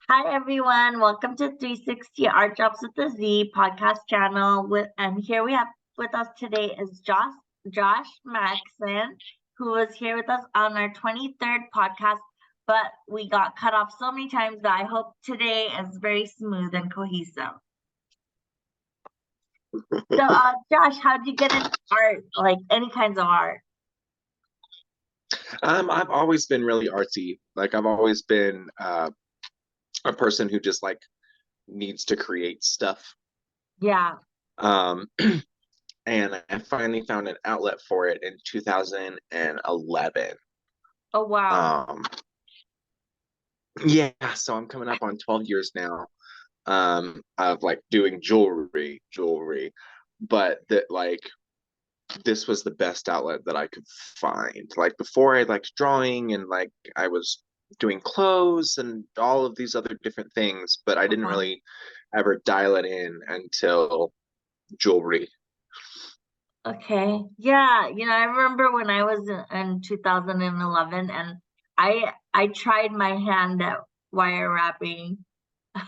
Hi everyone, welcome to 360 Art Drops with the Z podcast channel. And here we have with us today is Josh Maxon, who was here with us on our 23rd podcast, but we got cut off so many times that I hope today is very smooth and cohesive. So, Josh, how did you get into art? Like any kinds of art? I've always been really artsy. Like I've always been a person who just like needs to create stuff. Yeah. Um, and I finally found an outlet for it in 2011. Oh wow. Yeah, so I'm coming up on 12 years now of like doing jewelry, but that like this was the best outlet that I could find. Like before I liked drawing and like I was doing clothes and all of these other different things, but I didn't Uh-huh. really ever dial it in until jewelry. Okay. Yeah, I remember when I was in 2011 and I tried my hand at wire wrapping and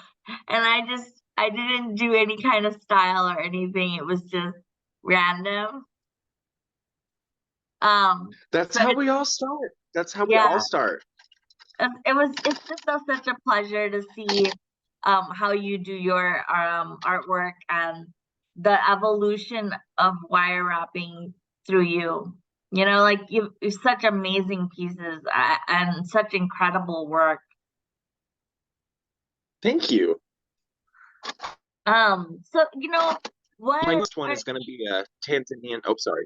I didn't do any kind of style or anything. It was just random. That's So how it's we all start. That's how we yeah, all start. it's just such a pleasure to see how you do your artwork and the evolution of wire wrapping through you. Like you've such amazing pieces and such incredible work. Thank you. So My what next one are, is going to be a Tanzanian. Oh, sorry.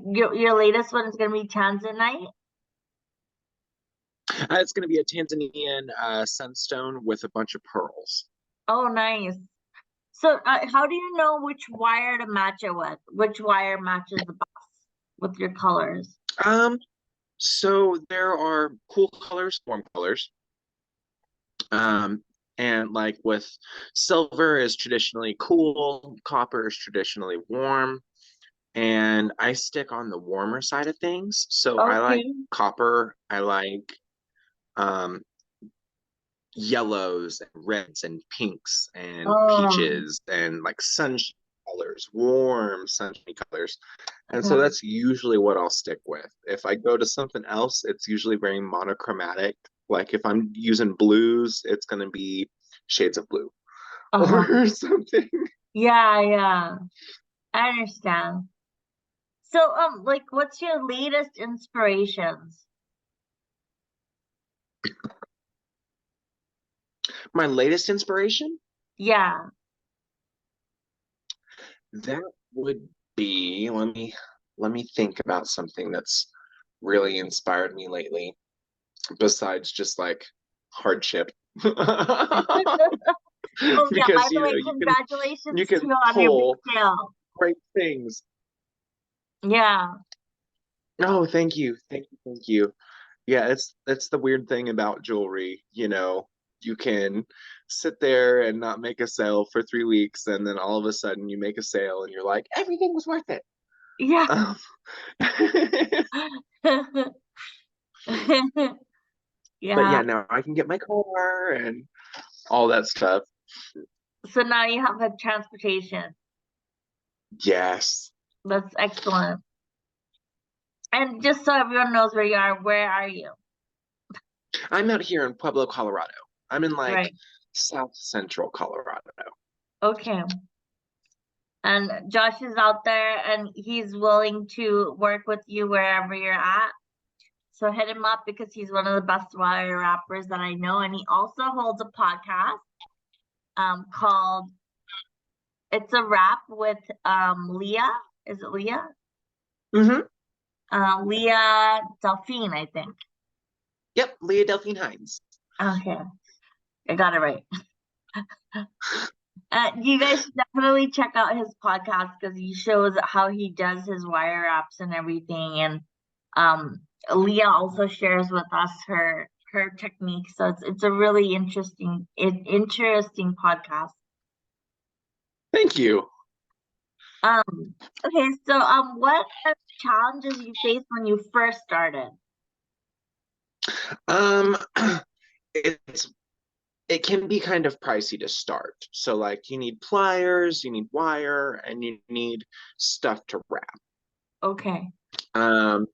your latest one is going to be Tanzanite? It's going to be a Tanzanian sunstone with a bunch of pearls. Oh, nice. So how do you know which wire to match it with? Which wire matches the best with your colors? Um, so there are cool colors, warm colors. Um, and like with silver is traditionally cool, copper is traditionally warm, and I stick on the warmer side of things. So I like Okay. copper, I like um yellows and reds and pinks and Oh, peaches and like sunshine colors, warm sunshine colors. And so okay. that's usually what I'll stick with. If I go to something else, it's usually very monochromatic. Like if I'm using blues, it's going to be shades of blue Uh-huh. or something. Yeah, yeah. I understand. So, like, what's your latest inspirations? My latest inspiration, Yeah. that would be, let me think about something that's really inspired me lately besides just like hardship. Oh, yeah. By Because the way, you congratulations to can you on your big pull sale. great things. Yeah. Oh, thank you. Yeah, it's the weird thing about jewelry, you can sit there and not make a sale for 3 weeks, and then all of a sudden you make a sale and you're like, everything was worth it. Yeah. Um, but Yeah. yeah, now I can get my car and all that stuff. So now you have a transportation. Yes. That's excellent. And just so everyone knows where you are, where are you? I'm out here in Pueblo, Colorado. I'm in like Right. South Central Colorado. Okay. And Josh is out there and he's willing to work with you wherever you're at. So hit him up because he's one of the best wire rappers that I know. And he also holds a podcast called It's a Rap with Leah. Is it Leah? Mm-hmm. Leah Delphine, I think. Yep, Leah Delphine Hines. Okay, I got it right. You guys should definitely check out his podcast because he shows how he does his wire wraps and everything. And um, Leah also shares with us her technique. So it's a really interesting podcast. Thank you. Okay, so what are the challenges you faced when you first started? Um, it's it it can be kind of pricey to start. So like you need pliers, you need wire, and you need stuff to wrap. Okay. Um,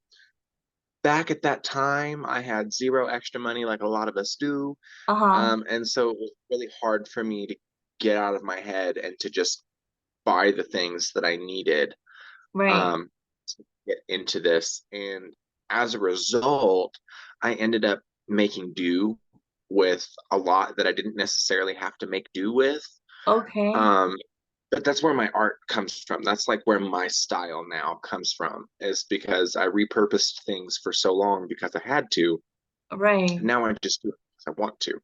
Back at that time, I had zero extra money, like a lot of us do. Uh-huh. And so it was really hard for me to get out of my head and to just buy the things that I needed Right. um, to get into this. And as a result, I ended up making do with a lot that I didn't necessarily have to make do with. Okay. Um, but that's where my art comes from. That's like where my style now comes from, is because I repurposed things for so long because I had to. Right. Now I just do it because I want to.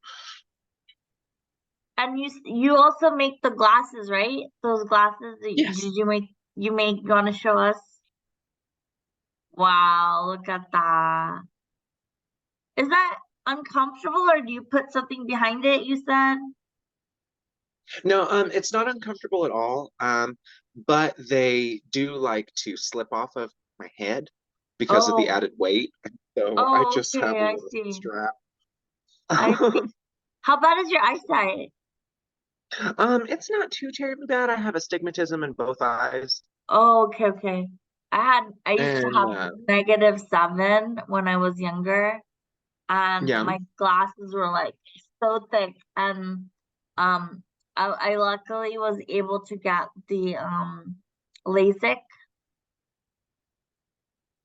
And you also make the glasses, right? Those glasses Yes. did you want to show us? Wow, look at that. Is that uncomfortable or do you put something behind it, you said? No, it's not uncomfortable at all. But they do like to slip off of my head because of the Oh, added weight. So I oh, just have okay, a I little see. strap. I see. How bad is your eyesight? It's not too terribly bad. I have astigmatism in both eyes. Oh, okay, okay. I used to And have -7 when I was younger, and yeah, my glasses were like so thick, and um I luckily was able to get the LASIK.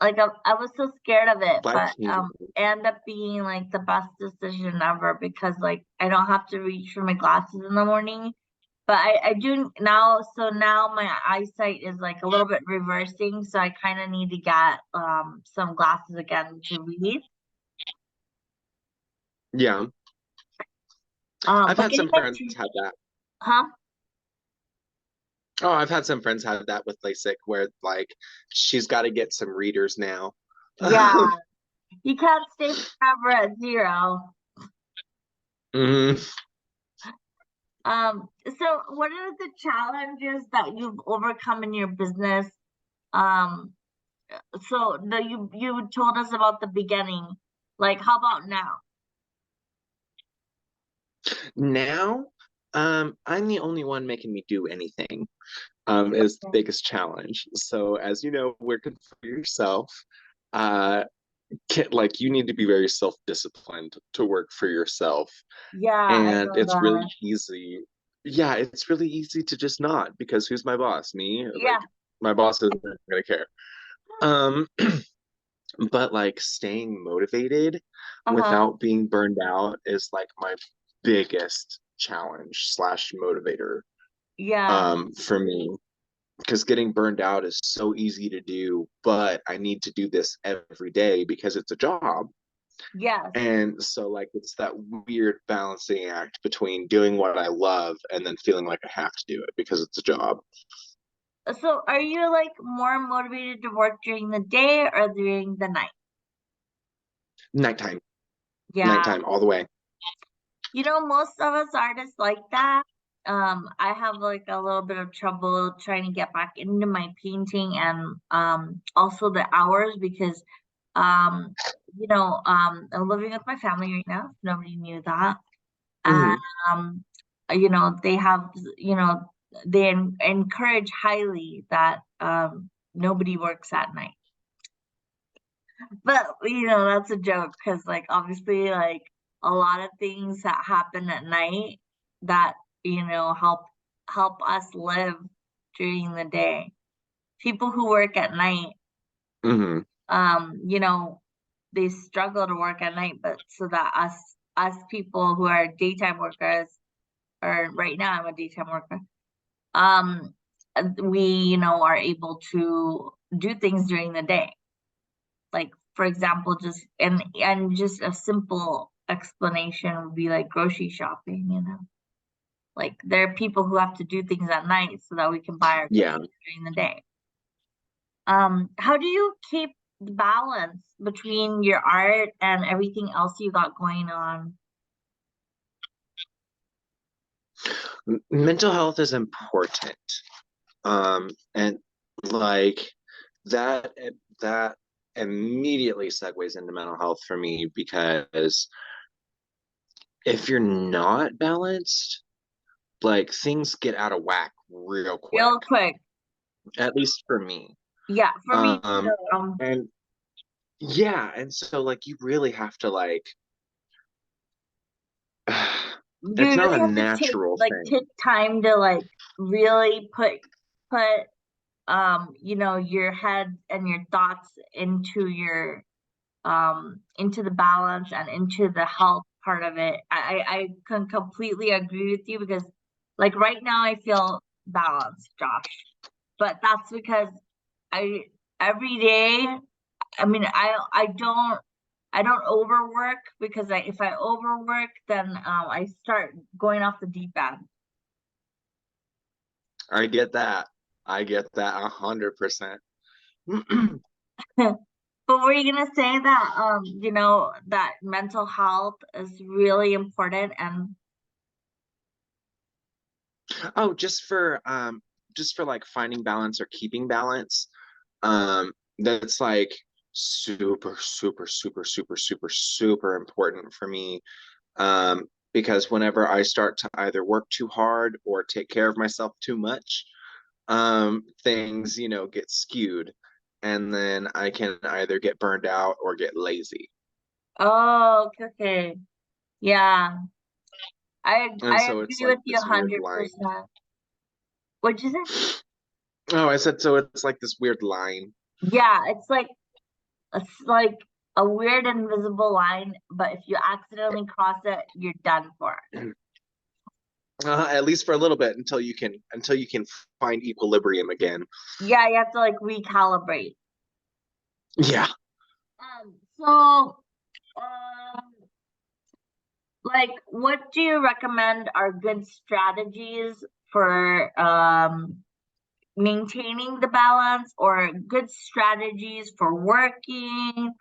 Like I was so scared of it, life but changing. ended up being like the best decision ever because like I don't have to reach for my glasses in the morning. But I do now, so now my eyesight is like a little bit reversing, so I kind of need to get some glasses again to read. Yeah, I've But had getting some back friends to, have that. huh? Oh, I've had some friends have that with LASIK where like she's got to get some readers now. Yeah, you can't stay forever at 0. Mhm. So what are the challenges that you've overcome in your business? Um, so you told us about the beginning. Like, how about now? Now, I'm the only one making me do anything. Is the Okay. biggest challenge. So as you know, working for yourself, uh, like you need to be very self-disciplined to work for yourself. Yeah, I And know it's really that. easy. Yeah, it's really easy to just not because who's my boss? Me? Yeah. Like my boss isn't gonna care. Um, but like staying motivated Uh-huh. without being burned out is like my biggest challenge slash motivator Yeah. for me, because getting burned out is so easy to do, but I need to do this every day because it's a job. Yes. And so like it's that weird balancing act between doing what I love and then feeling like I have to do it because it's a job. So are you like more motivated to work during the day or during the night? Nighttime, Yeah. nighttime all the way. You know, most of us artists like that. I have like a little bit of trouble trying to get back into my painting and also the hours because um I'm living with my family right now. Nobody knew that. And Hmm. um they have they encourage highly that nobody works at night. But that's a joke because like obviously like a lot of things that happen at night that help us live during the day. People who work at night, Hmm. um, you know, they struggle to work at night, but so that us people who are daytime workers, or right now I'm a daytime worker, um, we are able to do things during the day. Like for example, just a simple explanation would be like grocery shopping. Like there are people who have to do things at night so that we can buy our Yeah. groceries during the day. How do you keep the balance between your art and everything else you got going on? Mental health is important. And like that that immediately segues into mental health for me because if you're not balanced, like things get out of whack real quick, real quick. at least for me. Yeah, for me Um, too. and yeah, and so like you really have to like, You it's not really a have to take natural like thing. take time to like really put you know, your head and your thoughts into the balance and into the health part of it. I can completely agree with you because like right now I feel balanced, Josh. But that's because I every day, I mean, I don't overwork because if I overwork, then I start going off the deep end. I get that. I get that 100%. But were you gonna say that you know, that mental health is really important and Oh, just for like finding balance or keeping balance. That's like super, super, super, super, super, super important for me. Because whenever I start to either work too hard or take care of myself too much, things, get skewed. And then I can either get burned out or get lazy. oh, okay, okay. Yeah. And I so it's agree like with you this weird line. 100%. What'd you say? Oh, I said so it's like this weird line. Yeah, it's like a weird invisible line, but if you accidentally cross it, you're done for. At least for a little bit until you can find equilibrium again. Yeah, you have to like recalibrate. Yeah. So like what do you recommend are good strategies for maintaining the balance or good strategies for working?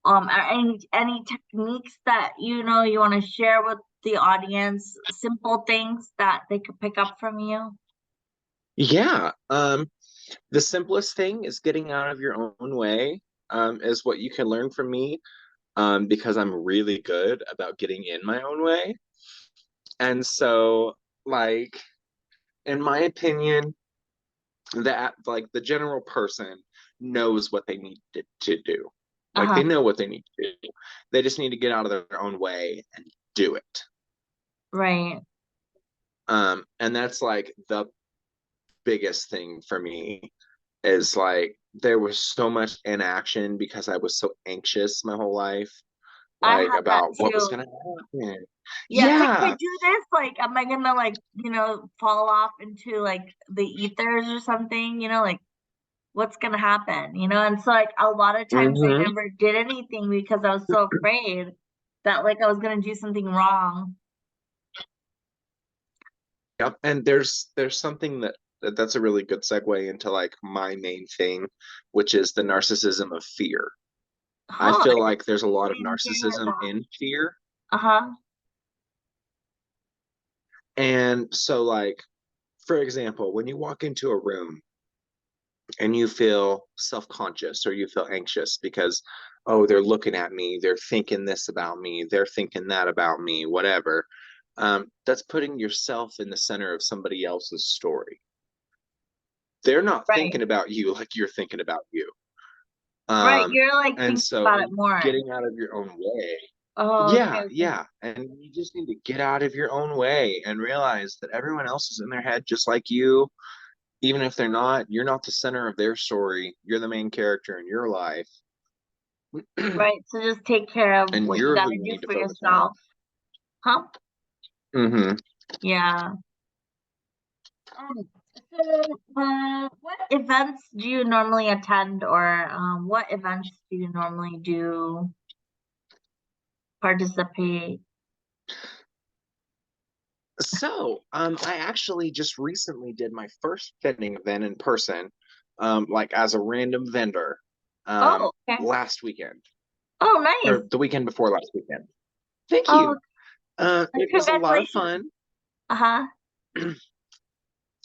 Are any techniques that you know you want to share with the audience? Simple things that they could pick up from you. Yeah. The simplest thing is getting out of your own way, is what you can learn from me, because I'm really good about getting in my own way. And so, like, in my opinion, that like the general person knows what they need to do. Like Uh-huh. they know what they need to do. They just need to get out of their own way and do it. Right. And that's like the biggest thing for me is like there was so much inaction because I was so anxious my whole life, I like had that about what was too. gonna happen. Yeah, it's like if I Yeah. do this, like, am I gonna like, you know, fall off into like the ethers or something, you know, like what's gonna happen, you know? And so like a lot of times I Hmm. never did anything because I was so afraid that like I was gonna do something wrong. Yep. And there's something that's a really good segue into like my main thing, which is the narcissism of fear. I Huh, feel like there's a lot I of didn't hear narcissism that. in fear. Uh-huh. And so like, for example, when you walk into a room and you feel self-conscious or you feel anxious because, oh, they're looking at me, they're thinking this about me, they're thinking that about me, whatever, that's putting yourself in the center of somebody else's story. They're not Right. thinking about you like you're thinking about you. Right. um You're like and thinking about so it more. getting out of your own way. Oh, okay, Yeah, okay. yeah, and you just need to get out of your own way and realize that everyone else is in their head just like you. Even if they're not, you're not the center of their story. You're the main character in your life. Right. So just take care of And what you you're who gotta you do need to for focus on. yourself. Huh? Hmm. Yeah. Um, what events do you normally attend, or what events do you normally do participate? So, I actually just recently did my first vending event in person, like as a random vendor, Oh, okay. last weekend Oh, or nice. the weekend before last weekend. Thank Oh, you. It was a lot of congratulations. fun. Uh-huh.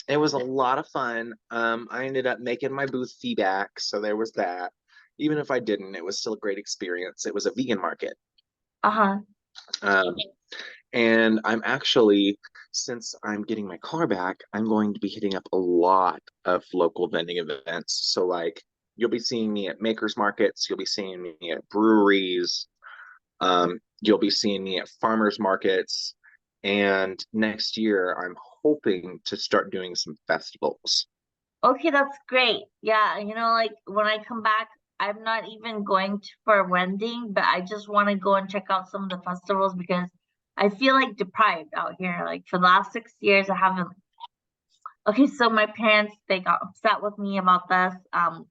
It was a lot of fun. I ended up making my booth fee back, so there was that. Even if I didn't, it was still a great experience. It was a vegan market. Uh-huh. Um, And I'm actually, since I'm getting my car back, I'm going to be hitting up a lot of local vending events. So like you'll be seeing me at makers markets, you'll be seeing me at breweries, you'll be seeing me at farmers markets, and next year I'm hoping to start doing some festivals. Okay, that's great. Yeah, like when I come back, I'm not even going to, for Wending, but I just want to go and check out some of the festivals because I feel like deprived out here. Like for the last 6 years, I haven't. Okay, so my parents, they got upset with me about this.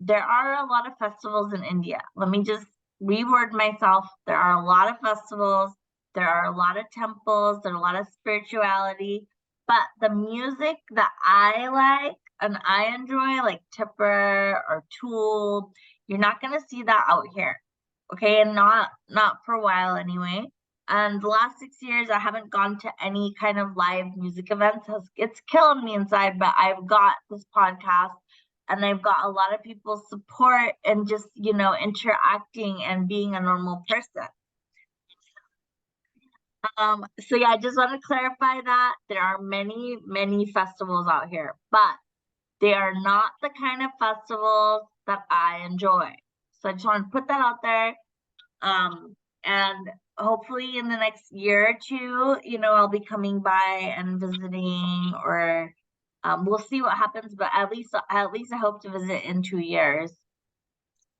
There are a lot of festivals in India. Let me just reword myself. There are a lot of festivals. There are a lot of temples. There are a lot of spirituality. But the music that I like and I enjoy, like Tipper or Tool, you're not gonna see that out here. Okay, and not for a while anyway. And the last 6 years, I haven't gone to any kind of live music events. It's killing me inside, but I've got this podcast and I've got a lot of people's support and just, interacting and being a normal person. So yeah, I just want to clarify that there are many, many festivals out here, but they are not the kind of festivals that I enjoy. So I just want to put that out there. And hopefully in the next year or two, I'll be coming by and visiting, or we'll see what happens, but at least I hope to visit in 2 years.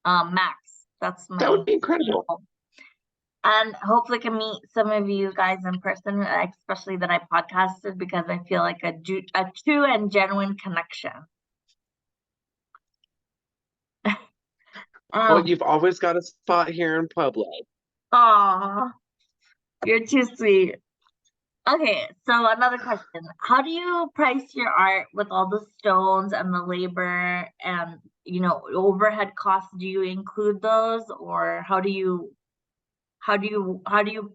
Max. That's That my would be incredible. goal. And hopefully I can meet some of you guys in person, especially that I podcasted, because I feel like a true and genuine connection. Well, you've always got a spot here in public. Aw, you're too sweet. Okay, so another question. How do you price your art with all the stones and the labor and, overhead costs? Do you include those, or how do you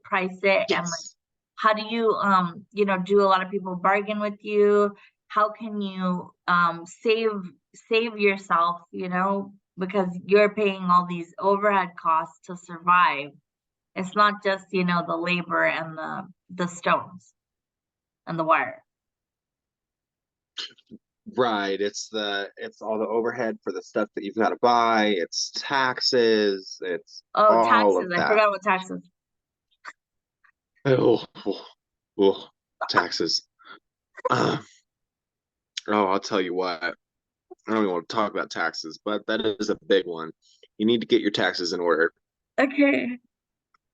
price it, and like Yes. how do you do a lot of people bargain with you? How can you save yourself, because you're paying all these overhead costs to survive. It's not just, the labor and the stones and the wire. Right. It's all the overhead for the stuff that you've got to buy. It's taxes. It's Oh, all taxes. of I that. forgot what taxes. Oh, oh, oh, taxes. Uh, oh, I'll tell you what. I don't even want to talk about taxes, but that is a big one. You need to get your taxes in order Okay.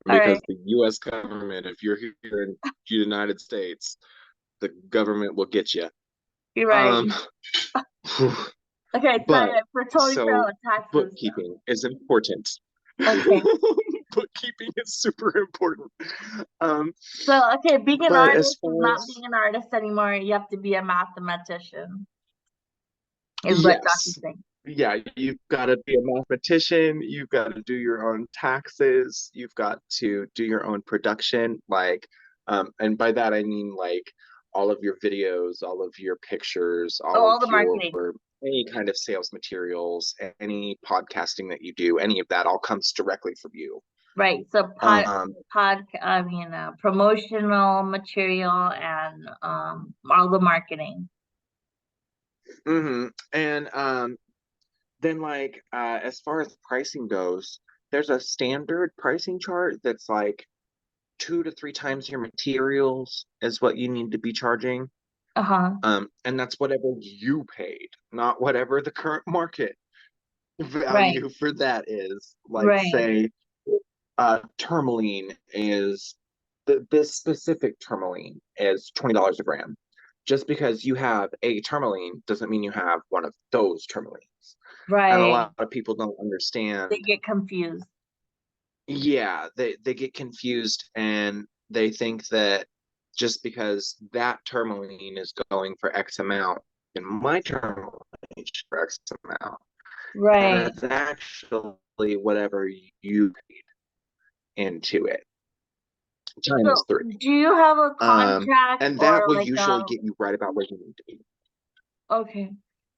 All right. because the U.S. government, if you're here in the United States, the government will get you. You're right. Um, Okay, but sorry. We're totally so forgot what taxes. bookkeeping is important. Okay. Bookkeeping is super important. Um, So, okay, being an but artist as is far not as being an artist anymore. You have to be a mathematician, is what Josh is yes, saying. yeah, you've got to be a mathematician, you've got to do your own taxes, you've got to do your own production, like, and by that I mean like all of your videos, all of your pictures, Oh, all of all the your marketing. any kind of sales materials, any podcasting that you do, any of that all comes directly from you. Right. So Um, promotional material and all the marketing. and then like as far as pricing goes, there's a standard pricing chart that's like 2 to 3 times your materials is what you need to be charging. Uh-huh. And that's whatever you paid, not whatever the current market Right. value for that is. Like Right. say tourmaline is this specific tourmaline is $20 a gram. Just because you have a tourmaline doesn't mean you have one of those tourmalines. And a Right. lot of people don't They understand. get confused. Yeah, they get confused and they think that just because that tourmaline is going for X amount and my tourmaline is for X amount, and Right. it's actually whatever you paid into it times So, three. do you have a Um, contract and that or will like usually get you right about where you need to be. okay.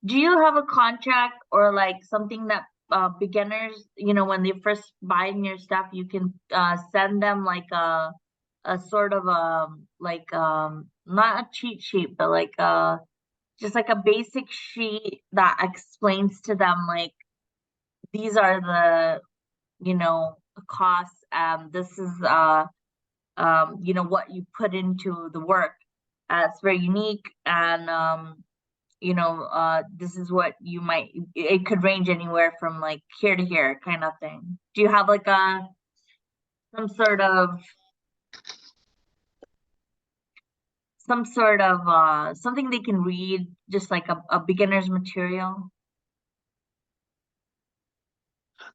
Do you have a contract or like something that beginners, when they first buying your stuff, you can send them like a a sort of like not a cheat sheet, but like just like a basic sheet that explains to them like these are the, you know, costs. This is you know, what you put into the work. It's very unique, and you know, this is what you might. It could range anywhere from like here to here, kind of thing. Do you have like a some sort of something they can read, just like a beginner's material?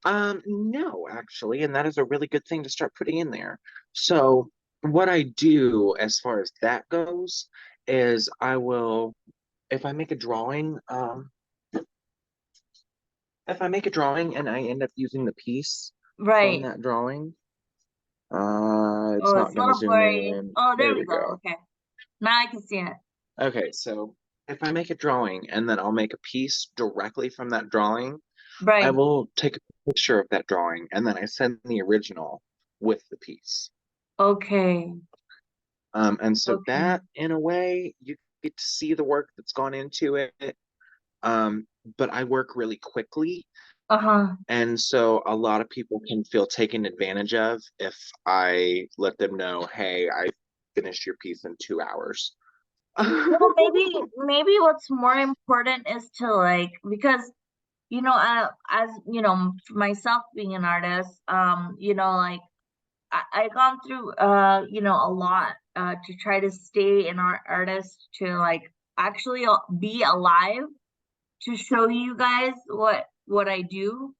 No, actually, and that is a really good thing to start putting in there. So what I do as far as that goes is I will, if I make a drawing, if I make a drawing and I end up using the piece from Right. that drawing, it's Oh, it's not a going to little zoom blurry. in. Oh, there There we we go. go. Okay. Now I can see it. Okay, so if I make a drawing and then I'll make a piece directly from that drawing, I Right. will take a picture of that drawing and then I send the original with the piece. Okay. And so Okay. that, in a way, you get to see the work that's gone into it. But I work really quickly. Uh-huh. And so a lot of people can feel taken advantage of if I let them know, hey, I finished your piece in 2 hours. Well, maybe what's more important is to like, because you know, as you know, for myself being an artist, you know, like I gone through you know, a lot to try to stay an artist, to like actually be alive, to show you guys what I do.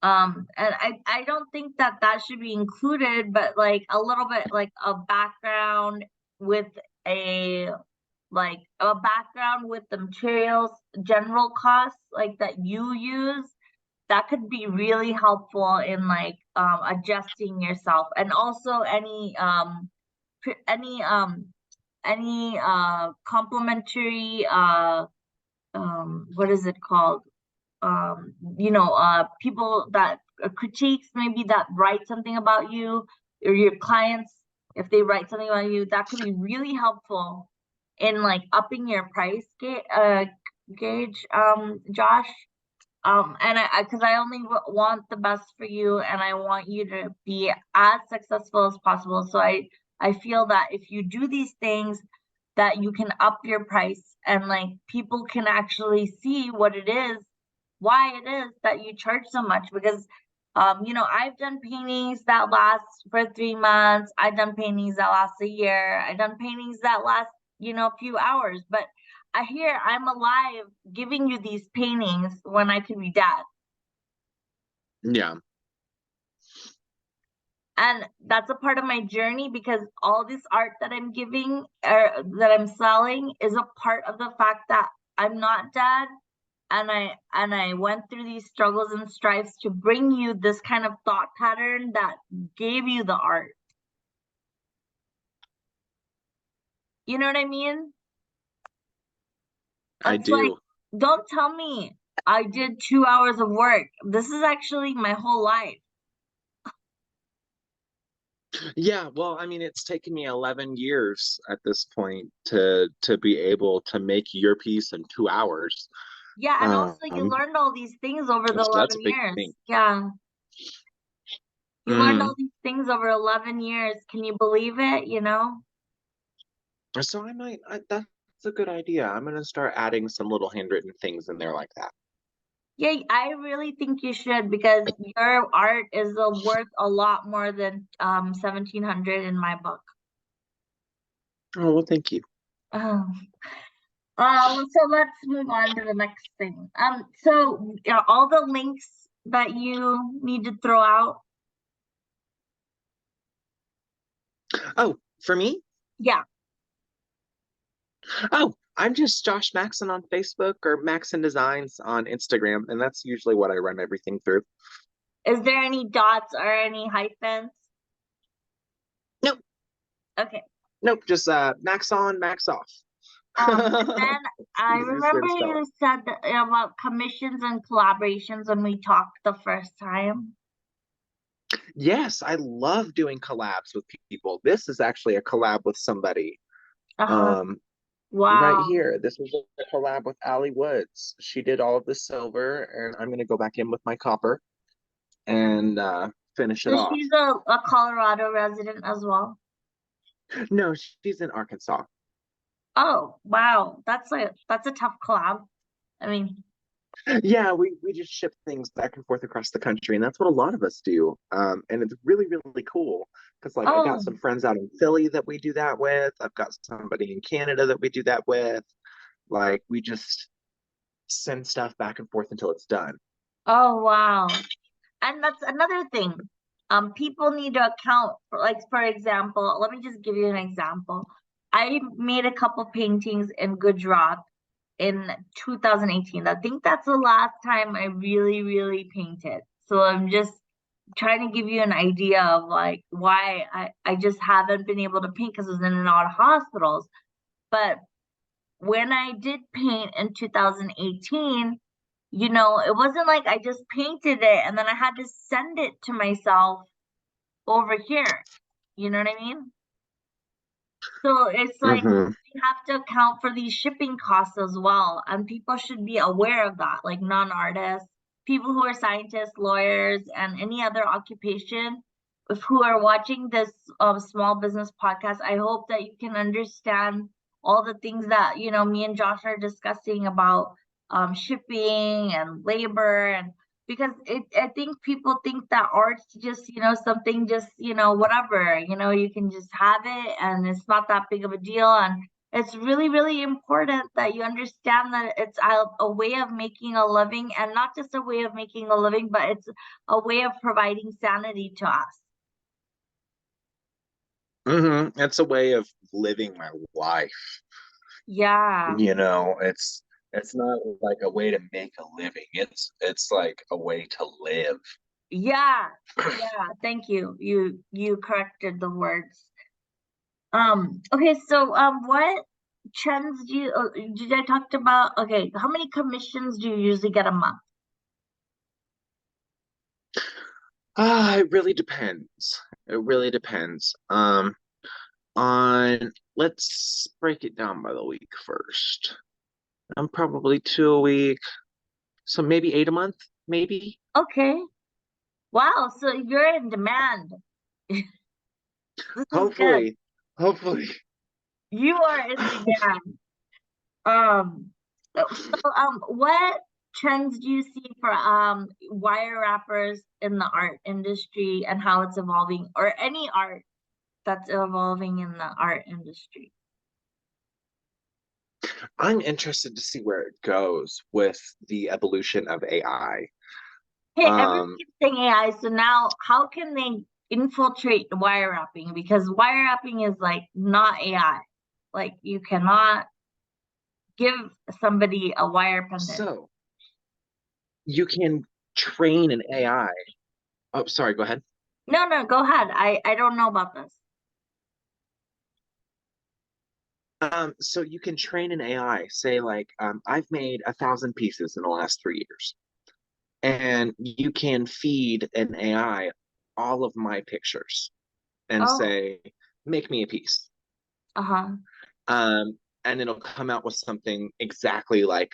And I don't think that that should be included, but like a little bit like a background with a a background with the materials, general costs like that you use, that could be really helpful in like adjusting yourself, and also pr- any um any complimentary what is it called, you know, people that critiques, maybe that write something about you, or your clients, if they write something about you, that could be really helpful in like upping your price gauge, Josh. And because I only want the best for you, and I want you to be as successful as possible. So I feel that if you do these things, that you can up your price, and like people can actually see what it is, why it is that you charge so much. Because you know, I've done paintings that last for 3 months, I've done paintings that last a year, I've done paintings that last, you know, a few hours, but I hear I'm alive giving you these paintings when I could be dead. Yeah, And that's a part of my journey, because all this art that I'm giving, or that I'm selling, is a part of the fact that I'm not dead, and I went through these struggles and strifes to bring you this kind of thought pattern that gave you the art. You know what I mean? I It's like, do. don't tell me I did 2 hours of work. This is actually my whole life. Yeah, well, I mean, it's taken me 11 years at this point to be able to make your piece in 2 hours. Yeah, and also you Um, learned all these things over the so that's a 11 big years. thing. Yeah, you learned all Mm. these things over 11 years. Can you believe it, you know? So that's a good idea. I'm gonna start adding some little handwritten things in there like that. Yeah, I really think you should, because your art is worth a lot more than 1700 in my book. Oh, well, thank you. Um, so let's move on to the next thing. So all the links that you need to throw out. Oh, for me? Yeah. Oh, I'm just Josh Maxon on Facebook or Maxon Designs on Instagram, and that's usually what I run everything through. Is there any dots or any hyphens? Nope, Okay. nope, just Max on, Max off. And then I Easiest way remember to spell you it. said about commissions and collaborations when we talked the first time. Yes, I love doing collabs with people. This is actually a collab with somebody. Uh-huh. Um, right Wow. here. This was a collab with Allie Woods. She did all of the silver, and I'm gonna go back in with my copper and finish it So off. she's a Colorado resident as well. No, she's in Arkansas. Oh, wow. That's a tough collab. I mean, Yeah, we just ship things back and forth across the country, and that's what a lot of us do. And it's really, really cool because like I got oh, some friends out in Philly that we do that with. I've got somebody in Canada that we do that with. Like we just send stuff back and forth until it's done. oh, wow. And that's another thing. People need to account for, like, for example, let me just give you an example. I made a couple paintings in Gujarat in 2018. I think that's the last time I really, really painted. So I'm just trying to give you an idea of like why I just haven't been able to paint because I was in and out of hospitals. But when I did paint in 2018, it wasn't like I just painted it and then I had to send it to myself over here. You know what I mean? So it's like Hmm. you have to account for these shipping costs as well. And people should be aware of that, like non-artists, people who are scientists, lawyers, and any other occupation who are watching this small business podcast. I hope that you can understand all the things that, me and Josh are discussing about shipping and labor and because I think people think that art's just something just whatever you can just have it and it's not that big of a deal and it's really really important that you understand that it's a way of making a living and not just a way of making a living but it's a way of providing sanity to us. It's a way of living my life. Yeah, It's not like a way to make a living. It's like a way to live. yeah, yeah, thank you, you corrected the words. Okay, so what trends do you did I talked about? Okay, how many commissions do you usually get a month? It really depends. It really depends. On let's break it down by the week first. I'm probably two a week, so maybe eight a month, maybe. Okay. Wow, so you're in demand. This is good. Hopefully, hopefully. You are in demand. What trends do you see for wire wrappers in the art industry and how it's evolving, or any art that's evolving in the art industry? I'm interested to see where it goes with the evolution of AI. Hey, everyone Um, keeps saying AI, so now how can they infiltrate wire wrapping? Because wire wrapping is like not AI. Like you cannot give somebody a wire pendant. so you can train an AI. Oh, sorry, go ahead. No, no, go ahead. I don't know about this. So you can train an AI, say like, I've made 1,000 pieces in the last 3 years, and you can feed an AI all of my pictures and Oh, say, make me a piece. uh-huh. Um, and it'll come out with something exactly like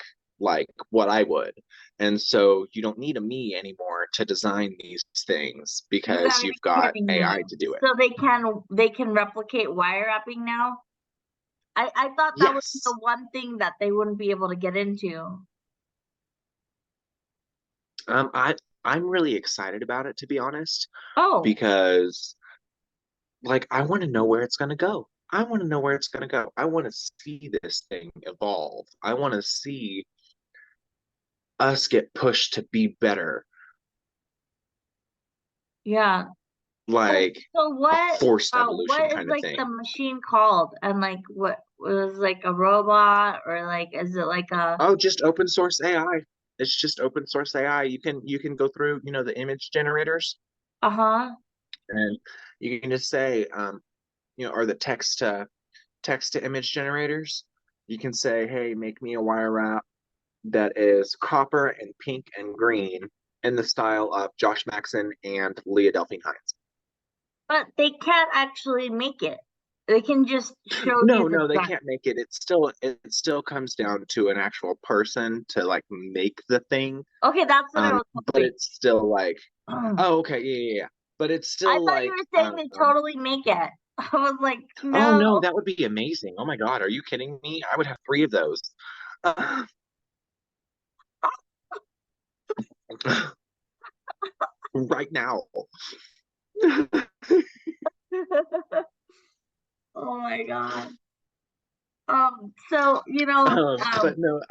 what I would. And so you don't need a me anymore to design these things You because gotta you've be got kidding AI me. to do it. So they can replicate wire wrapping now? I thought that was the Yes. one thing that they wouldn't be able to get into. I'm really excited about it, to be honest, Oh, because like I want to know where it's going to go. I want to know where it's going to go. I want to see this thing evolve. I want to see us get pushed to be better, yeah. So, like so a forced evolution what is kind of like the thing. machine called? And like what was like a robot or like is it like a Oh, just open source AI. It's just open source AI. You can go through, the image generators, uh-huh. and you can just say, or the text to image generators. You can say, hey, make me a wire wrap that is copper and pink and green, in the style of Josh Maxon and Leah Delphine Hines. But they can't actually make it. They can just show you No, the no, they design. can't make it. It still comes down to an actual person to like make the thing. Okay, that's what I was But hoping. it's still like, I oh, okay, yeah. But it's still thought you like, were saying they totally make it. I was like, oh no. no, that would be amazing. Oh my God, are you kidding me? I would have 3 of those. Uh, right now. Oh my God. So, But no,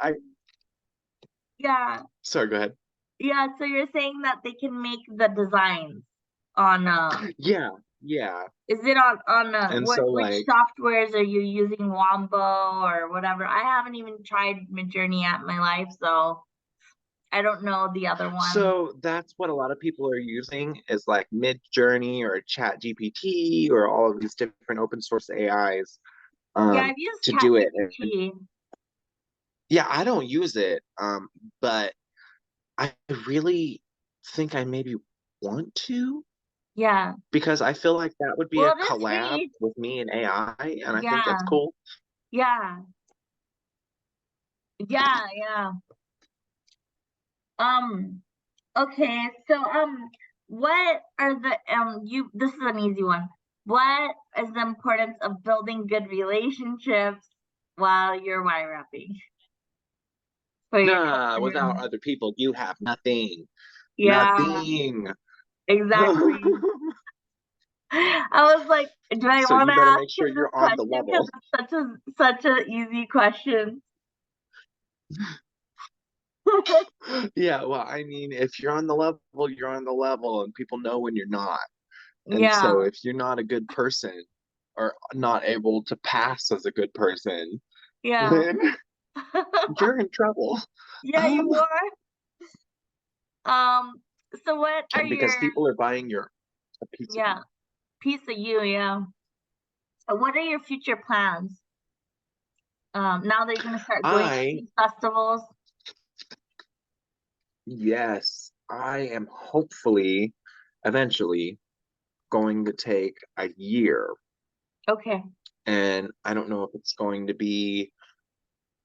yeah, sorry, go ahead. yeah, so you're saying that they can make the designs on Yeah, yeah. is it on And what so which like, softwares are you using, Wombo or whatever? I haven't even tried Midjourney yet in my life, so I don't know the other one. so that's what a lot of people are using is like Midjourney or Chat GPT or all of these different open source AIs Yeah, I've used to do it. And ChatGPT. yeah, I don't use it, but I really think I maybe want to Yeah. because I feel like that would be Well, a it is collab free. with me and AI, and I think that's Yeah. cool. Yeah. Yeah, yeah. Um, okay, so what are the you this is an easy one. What is the importance of building good relationships while you're wire wrapping for your Nah, without customers? other people, you have nothing. Yeah, Nothing. exactly. I was like, do I So want you to better ask make sure him this you're on the question because level. it's such a easy question? Yeah, well, I mean, if you're on the level, you're on the level, and people know when you're not. And so Yeah, if you're not a good person or not able to pass as a good person, yeah. then you're in trouble. Yeah, Um, you are. Um, so what are because your people are buying a piece of yeah, you. piece of you, yeah. What are your future plans? Now that you're gonna start going to I, these festivals? yes, I am hopefully eventually going to take a year. Okay. And I don't know if it's going to be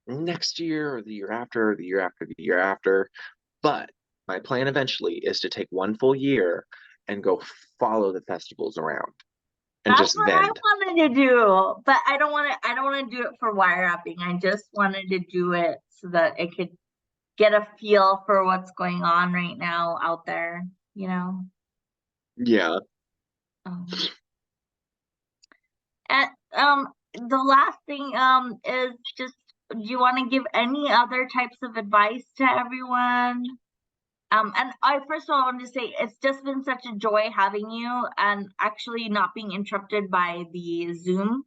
next year or the year after or the year after the year after. But my plan eventually is to take 1 full year and go follow the festivals around and That's just what I vend. wanted to do, but I don't want to do it for wire wrapping. I just wanted to do it so that I could get a feel for what's going on right now out there, you know. Yeah. Um, and the last thing is just, do you want to give any other types of advice to everyone? And I first of all want to say it's just been such a joy having you and actually not being interrupted by the Zoom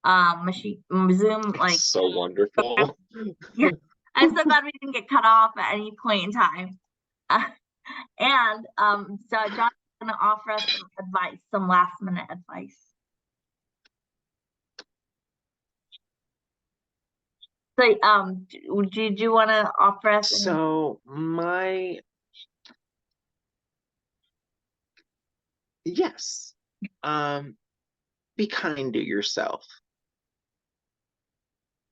machine Zoom like So wonderful. yeah. I'm so glad we didn't get cut off at any point in time. And so John's gonna offer us some advice, some last minute advice. So do you want to offer us any? So yes. Um, be kind to yourself.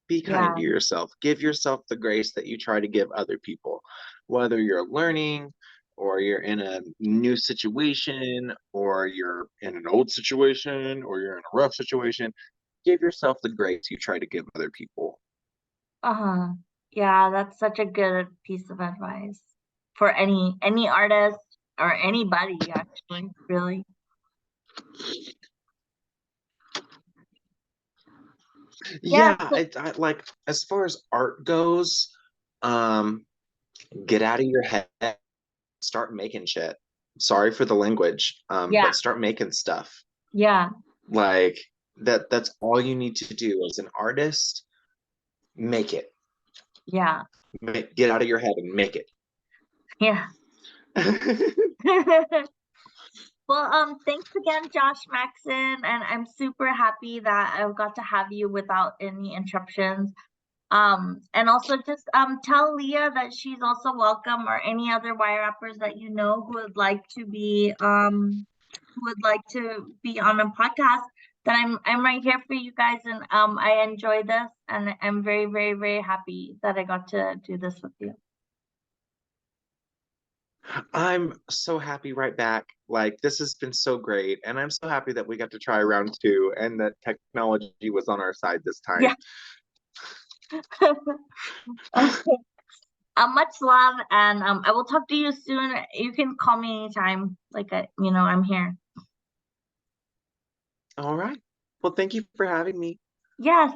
Be kind Yeah. to yourself. Give yourself the grace that you try to give other people, whether you're learning or you're in a new situation or you're in an old situation or you're in a rough situation. Give yourself the grace you try to give other people. Uh-huh. Yeah, that's such a good piece of advice for any artist or anybody actually, really. Yeah, Yeah, so, I like as far as art goes, um, get out of your head, start making shit. Sorry for the language, yeah, but start making stuff. yeah, Like that's all you need to do as an artist. Make it. yeah, Get out of your head and make it. yeah. Well, thanks again, Josh Maxon, and I'm super happy that I've got to have you without any interruptions. And also just tell Leah that she's also welcome, or any other wire wrappers that you know who would like to be on a podcast, that I'm right here for you guys. And I enjoy this, and I'm very, very, very happy that I got to do this with you. I'm so happy right back. Like, this has been so great. And I'm so happy that we got to try round two and that technology was on our side this time. Yeah. Okay. Much love, and I will talk to you soon. You can call me anytime. Like, I'm here. All right. Well, thank you for having me. Yes.